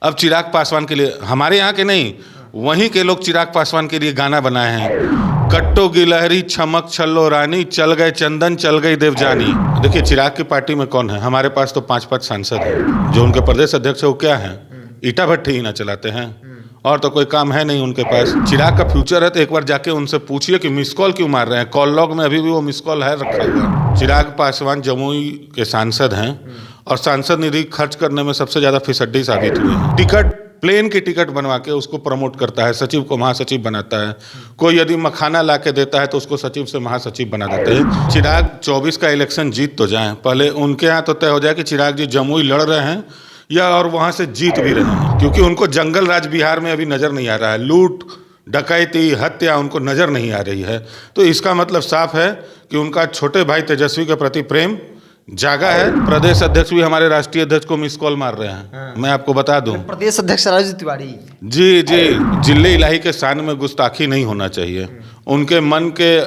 अब चिराग पासवान के लिए, हमारे यहाँ के नहीं, वहीं के लोग चिराग पासवान के लिए गाना बनाए हैं। कट्टो गिलहरी चमक छल्लो रानी, चल गए चंदन चल गई देवजानी। देखिए चिराग की पार्टी में कौन है? हमारे पास तो 5 सांसद हैं। जो उनके प्रदेश अध्यक्ष है वो क्या है? ईटा भट्टी ही ना चलाते हैं, और तो कोई काम है नहीं उनके पास। चिराग का फ्यूचर है तो एक बार जाके उनसे पूछिए कि मिस कॉल क्यों मार रहे हैं। कॉल लॉग में अभी भी वो मिस कॉल है रखा हुआ। चिराग पासवान जमुई के सांसद हैं और सांसद निधि खर्च करने में सबसे ज्यादा फिसड्डी साबित हुए हैं। टिकट, प्लेन की टिकट बनवा के उसको प्रमोट करता है, सचिव को महासचिव बनाता है। कोई यदि मखाना ला के देता है तो उसको सचिव से महासचिव बना देते हैं। चिराग 24 का इलेक्शन जीत तो जाए, पहले उनके यहाँ तो तय हो जाए कि चिराग जी जमुई लड़ रहे हैं या और वहां से जीत भी रहे हैं, क्योंकि उनको जंगल राज बिहार में अभी नजर नहीं आ रहा है। लूट, डकैती, हत्या उनको नजर नहीं आ रही है। तो इसका मतलब साफ है कि उनका छोटे भाई तेजस्वी के प्रति प्रेम जागा है। प्रदेश अध्यक्ष भी हमारे राष्ट्रीय अध्यक्ष को मिस कॉल मार रहे हैं। मैं आपको बता दूं, प्रदेश अध्यक्ष राजू तिवारी जी जिले इलाही के शान में गुस्ताखी नहीं होना चाहिए। उनके मन के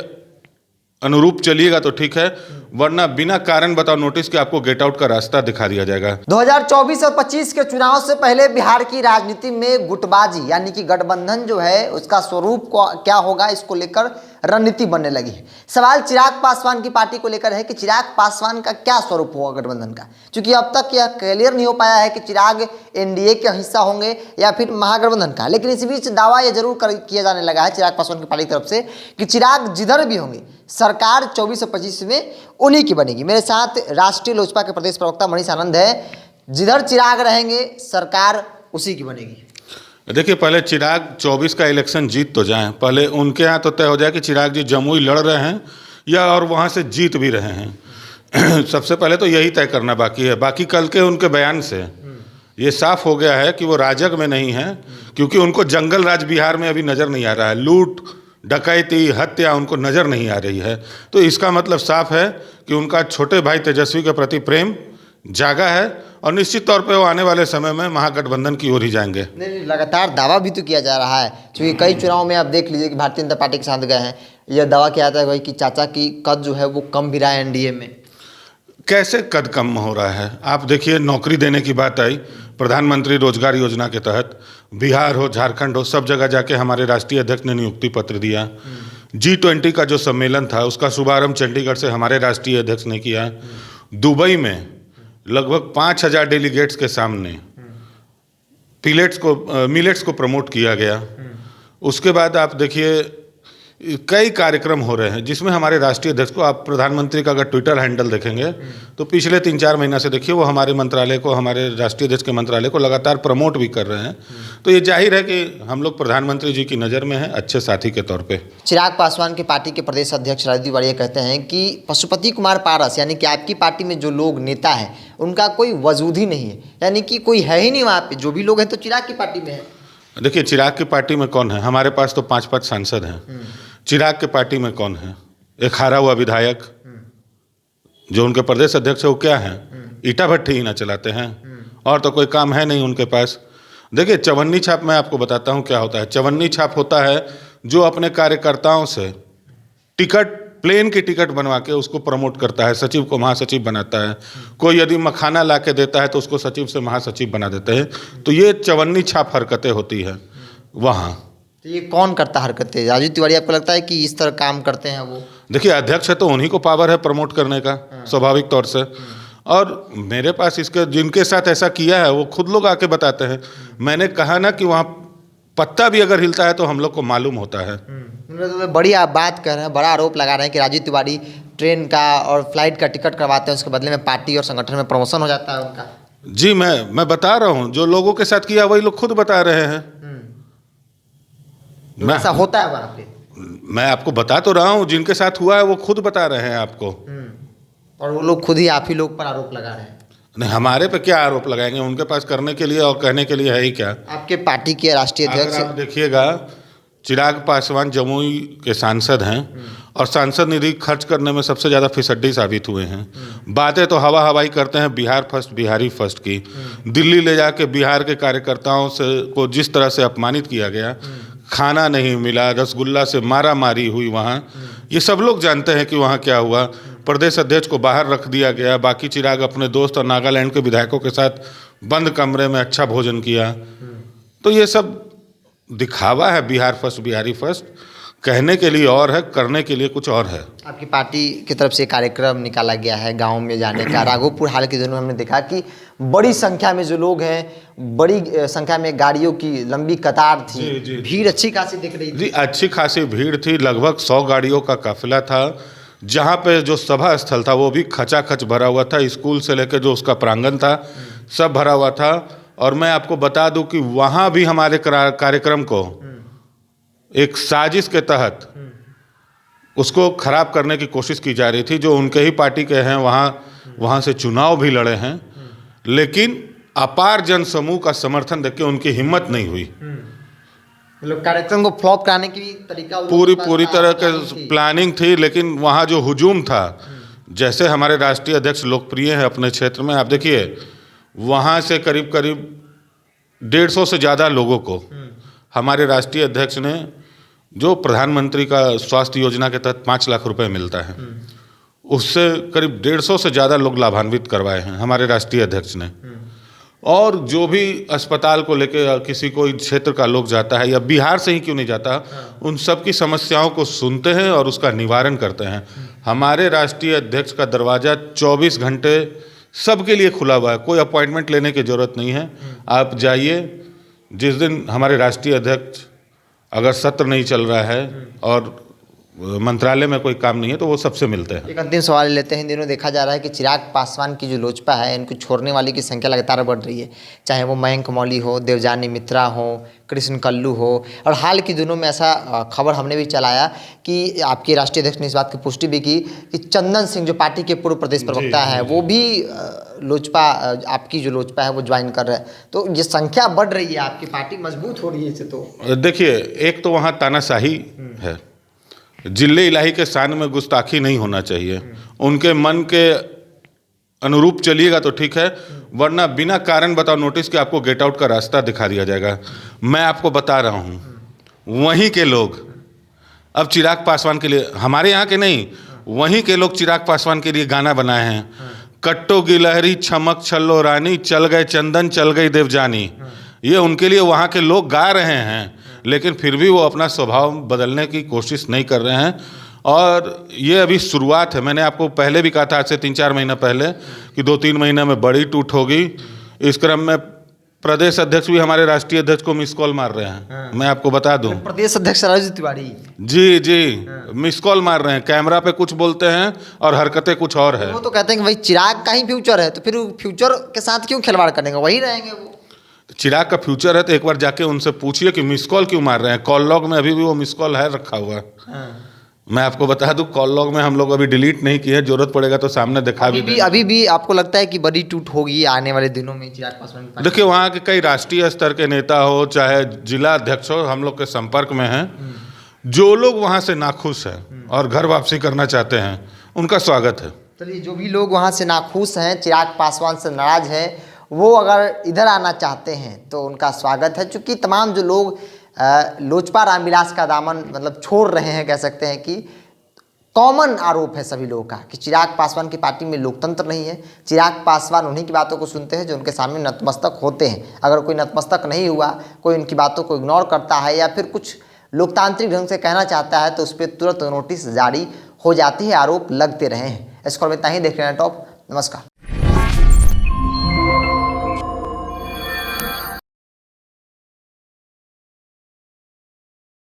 अनुरूप चलिएगा तो ठीक है, वरना बिना कारण बताओ नोटिस के आपको गेट आउट का रास्ता दिखा दिया जाएगा। 2024 और 25 के चुनाव से पहले बिहार की राजनीति में गुटबाजी यानी कि गठबंधन जो है उसका स्वरूप क्या होगा, इसको लेकर रणनीति बनने लगी है। सवाल चिराग पासवान की पार्टी को लेकर है कि चिराग पासवान का क्या स्वरूप होगा गठबंधन का, क्योंकि अब तक यह क्लियर नहीं हो पाया है कि चिराग एनडीए का हिस्सा होंगे या फिर महागठबंधन का। लेकिन इस बीच दावा यह जरूर किया जाने लगा है चिराग पासवान की पार्टी की तरफ से कि चिराग जिधर भी होंगे सरकार 24 और 25 में उन्हीं की बनेगी। मेरे साथ राष्ट्रीय लोजपा के प्रदेश प्रवक्ता मनीष आनंद है। जिधर चिराग रहेंगे सरकार उसी की बनेगी। देखिए पहले चिराग 24 का इलेक्शन जीत तो जाए, पहले उनके यहाँ तो तय हो जाए कि चिराग जी जमुई लड़ रहे हैं या और वहाँ से जीत भी रहे हैं। सबसे पहले तो यही तय करना बाकी है। बाकी कल के उनके बयान से ये साफ हो गया है कि वो राजग में नहीं है, क्योंकि उनको जंगल राज बिहार में अभी नज़र नहीं आ रहा है। लूट, डकैती, हत्या उनको नज़र नहीं आ रही है। तो इसका मतलब साफ है कि उनका छोटे भाई तेजस्वी के प्रति प्रेम जागा है और निश्चित तौर पे वो आने वाले समय में महागठबंधन की ओर ही जाएंगे। नहीं, लगातार दावा भी तो किया जा रहा है, क्योंकि कई चुनाव में आप देख लीजिए कि भारतीय जनता पार्टी के साथ गए हैं। यह दावा किया जाता है कि चाचा की कद जो है वो कम भी रहा है एनडीए में। कैसे कद कम हो रहा है? आप देखिए, नौकरी देने की बात आई, प्रधानमंत्री रोजगार योजना के तहत बिहार हो, झारखंड हो, सब जगह जाके हमारे राष्ट्रीय अध्यक्ष ने नियुक्ति पत्र दिया। G20 का जो सम्मेलन था उसका शुभारंभ चंडीगढ़ से हमारे राष्ट्रीय अध्यक्ष ने किया। दुबई में लगभग 5000 डेलीगेट्स के सामने मिलेट्स को प्रमोट किया गया। उसके बाद आप देखिए कई कार्यक्रम हो रहे हैं जिसमें हमारे राष्ट्रीय अध्यक्ष को, आप प्रधानमंत्री का अगर ट्विटर हैंडल देखेंगे तो पिछले 3-4 महीना से देखिए वो हमारे मंत्रालय को, हमारे राष्ट्रीय अध्यक्ष के मंत्रालय को लगातार प्रमोट भी कर रहे हैं। तो ये जाहिर है कि हम लोग प्रधानमंत्री जी की नज़र में हैं अच्छे साथी के तौर पे। चिराग पासवान की पार्टी के प्रदेश अध्यक्ष राजू तिवारी कहते हैं कि पशुपति कुमार पारस यानी कि आपकी पार्टी में जो लोग नेता हैं उनका कोई वजूद ही नहीं है, यानी कि कोई है ही नहीं वहाँ पे। जो भी लोग हैं तो चिराग की पार्टी में है। देखिए चिराग की पार्टी में कौन है? हमारे पास तो 5 सांसद हैं। चिराग के पार्टी में कौन है? एक हारा हुआ विधायक। जो उनके प्रदेश अध्यक्ष है वो क्या है? ईटा भट्टी ही ना चलाते हैं, और तो कोई काम है नहीं उनके पास। देखिए चवन्नी छाप मैं आपको बताता हूँ क्या होता है। चवन्नी छाप होता है जो अपने कार्यकर्ताओं से टिकट, प्लेन की टिकट बनवा के उसको प्रमोट करता है, सचिव को महासचिव बनाता है। कोई यदि मखाना ला के देता है तो उसको सचिव से महासचिव बना देते हैं। तो ये चवन्नी छाप हरकतें होती है वहाँ। तो ये कौन करता हरकतें? राजू तिवारी आपको लगता है कि इस तरह काम करते हैं वो? देखिए अध्यक्ष है तो उन्हीं को पावर है प्रमोट करने का स्वाभाविक तौर से। और मेरे पास इसके जिनके साथ ऐसा किया है वो खुद लोग आके बताते हैं। मैंने कहा ना कि वहाँ पत्ता भी अगर हिलता है तो हम लोग को मालूम होता है। तो बड़ी आप बात कर रहे हैं, बड़ा आरोप लगा रहे हैं कि राजू तिवारी ट्रेन का और फ्लाइट का टिकट करवाते हैं, उसके बदले में पार्टी और संगठन में प्रमोशन हो जाता है उनका। जी मैं बता रहा हूँ, जो लोगों के साथ किया वही लोग खुद बता रहे हैं। ऐसा होता है वहाँ पे? मैं आपको बता तो रहा हूँ, जिनके साथ हुआ है वो खुद बता रहे हैं आपको। और वो लोग खुद ही आप ही लोग पर आरोप लगा रहे हैं। नहीं, हमारे पे क्या आरोप लगाएंगे? उनके पास करने के लिए और कहने के लिए है ही क्या? आपके पार्टी के राष्ट्रीय अध्यक्ष आप देखिएगा, चिराग पासवान जमुई के सांसद हैं और सांसद निधि खर्च करने में सबसे ज़्यादा फिसड्डी साबित हुए हैं। बातें तो हवा हवाई करते हैं बिहार फर्स्ट, बिहारी फर्स्ट की। दिल्ली ले जाके बिहार के कार्यकर्ताओं से को जिस तरह से अपमानित किया गया, खाना नहीं मिला, रसगुल्ला से मारा मारी हुई वहाँ, ये सब लोग जानते हैं कि वहाँ क्या हुआ। प्रदेश अध्यक्ष को बाहर रख दिया गया। बाकी चिराग अपने दोस्त और नागालैंड के विधायकों के साथ बंद कमरे में अच्छा भोजन किया। तो ये सब दिखावा है, बिहार फर्स्ट बिहारी फर्स्ट, कहने के लिए और है, करने के लिए कुछ और है। आपकी पार्टी की तरफ से कार्यक्रम निकाला गया है गांव में जाने का। राघोपुर हाल के दिनों में हमने देखा कि बड़ी संख्या में जो लोग हैं, बड़ी संख्या में गाड़ियों की लंबी कतार थी, जी। भीड़ अच्छी खासी दिख रही थी। जी, अच्छी खासी भीड़ थी, लगभग 100 गाड़ियों का काफिला था। जहाँ पे जो सभा स्थल था वो भी खचाखच भरा हुआ था, स्कूल से लेकर जो उसका प्रांगण था सब भरा हुआ था। और मैं आपको बता दूं कि वहाँ भी हमारे कार्यक्रम को एक साजिश के तहत उसको खराब करने की कोशिश की जा रही थी। जो उनके ही पार्टी के हैं वहाँ से चुनाव भी लड़े हैं, लेकिन अपार जन समूह का समर्थन देख के उनकी हिम्मत नहीं हुई। मतलब कार्यक्रम को फ्लॉप कराने की तरीका पूरी तरह के प्लानिंग थी, लेकिन वहाँ जो हुजूम था, जैसे हमारे राष्ट्रीय अध्यक्ष लोकप्रिय हैं अपने क्षेत्र में, आप देखिए वहाँ से करीब 150 से ज़्यादा लोगों को हमारे राष्ट्रीय अध्यक्ष ने, जो प्रधानमंत्री का स्वास्थ्य योजना के तहत 5 लाख रुपए मिलता है, उससे करीब 150 से ज़्यादा लोग लाभान्वित करवाए हैं हमारे राष्ट्रीय अध्यक्ष ने। और जो भी अस्पताल को लेके किसी कोई क्षेत्र का लोग जाता है, या बिहार से ही क्यों नहीं जाता, उन सब की समस्याओं को सुनते हैं और उसका निवारण करते हैं। हमारे राष्ट्रीय अध्यक्ष का दरवाज़ा 24 घंटे सबके लिए खुला हुआ है, कोई अपॉइंटमेंट लेने की ज़रूरत नहीं है। आप जाइए, जिस दिन हमारे राष्ट्रीय अध्यक्ष अगर सत्र नहीं चल रहा है और मंत्रालय में कोई काम नहीं है तो वो सबसे मिलते हैं। एक अंतिम सवाल लेते हैं। इन दिनों देखा जा रहा है कि चिराग पासवान की जो लोजपा है, इनको छोड़ने वाली की संख्या लगातार बढ़ रही है, चाहे वो मयंक मौली हो, देवजानी मित्रा हो, कृष्ण कल्लू हो। और हाल के दिनों में ऐसा खबर हमने भी चलाया कि आपके राष्ट्रीय अध्यक्ष ने इस बात की पुष्टि भी की कि चंदन सिंह जो पार्टी के पूर्व प्रदेश प्रवक्ता है, वो भी लोजपा, आपकी जो लोजपा है वो ज्वाइन कर रहे हैं। तो ये संख्या बढ़ रही है, आपकी पार्टी मजबूत हो रही है इससे। तो देखिए, एक तो वहाँ तानाशाही है, जिले इलाही के शान में गुस्ताखी नहीं होना चाहिए। उनके मन के अनुरूप चलिएगा तो ठीक है, वरना बिना कारण बताओ नोटिस के आपको गेट आउट का रास्ता दिखा दिया जाएगा। मैं आपको बता रहा हूँ, वहीं के लोग अब चिराग पासवान के लिए, हमारे यहाँ के नहीं, वहीं के लोग चिराग पासवान के लिए गाना बनाए हैं। कट्टो गिलहरी छमक छल्लो रानी, चल गए चंदन चल गई देवजानी। ये उनके लिए वहाँ के लोग गा रहे हैं, लेकिन फिर भी वो अपना स्वभाव बदलने की कोशिश नहीं कर रहे हैं। और ये अभी शुरुआत है। मैंने आपको पहले भी कहा था, आज से 3-4 महीना पहले, कि 2-3 महीने में बड़ी टूट होगी। इस क्रम में प्रदेश अध्यक्ष भी हमारे राष्ट्रीय अध्यक्ष को मिस कॉल मार रहे हैं। मैं आपको बता दूं, प्रदेश अध्यक्ष राजू तिवारी जी मिस कॉल मार रहे हैं, कैमरा पे कुछ बोलते हैं और हरकतें कुछ और है। वो तो कहते हैं कि भाई चिराग का ही फ्यूचर है, तो फिर फ्यूचर के साथ क्यों खिलवाड़ करेंगे, वही रहेंगे वो। चिराग का फ्यूचर है तो एक बार जाके उनसे पूछिए कि मिस कॉल क्यों मार रहे हैं। कॉल लॉग में अभी भी वो मिस कॉल है रखा हुआ। मैं आपको बता दूं, कॉल लॉग में हम लोग अभी डिलीट नहीं किए, जरूरत पड़ेगा तो सामने दिखा अभी भी आपको लगता है कि बड़ी टूट होगी आने वाले दिनों में चिराग पासवान की? देखिए, वहाँ के कई राष्ट्रीय स्तर के नेता हो चाहे जिला अध्यक्ष हो, हम लोग के संपर्क में हैं। जो लोग वहाँ से नाखुश हैं और घर वापसी करना चाहते हैं, उनका स्वागत है। चलिए, जो भी लोग वहाँ से नाखुश हैं, चिराग पासवान से नाराज हैं, वो अगर इधर आना चाहते हैं तो उनका स्वागत है। चूँकि तमाम जो लोग लोजपा रामविलास का दामन मतलब छोड़ रहे हैं, कह सकते हैं कि कॉमन आरोप है सभी लोगों का कि चिराग पासवान की पार्टी में लोकतंत्र नहीं है। चिराग पासवान उन्हीं की बातों को सुनते हैं जो उनके सामने नतमस्तक होते हैं। अगर कोई नतमस्तक नहीं हुआ, कोई उनकी बातों को इग्नोर करता है या फिर कुछ लोकतांत्रिक ढंग से कहना चाहता है, तो उस पर तुरंत नोटिस जारी हो जाती है, आरोप लगते रहे हैं। इस खबर में इतना ही। देख रहे हैं टॉप। नमस्कार।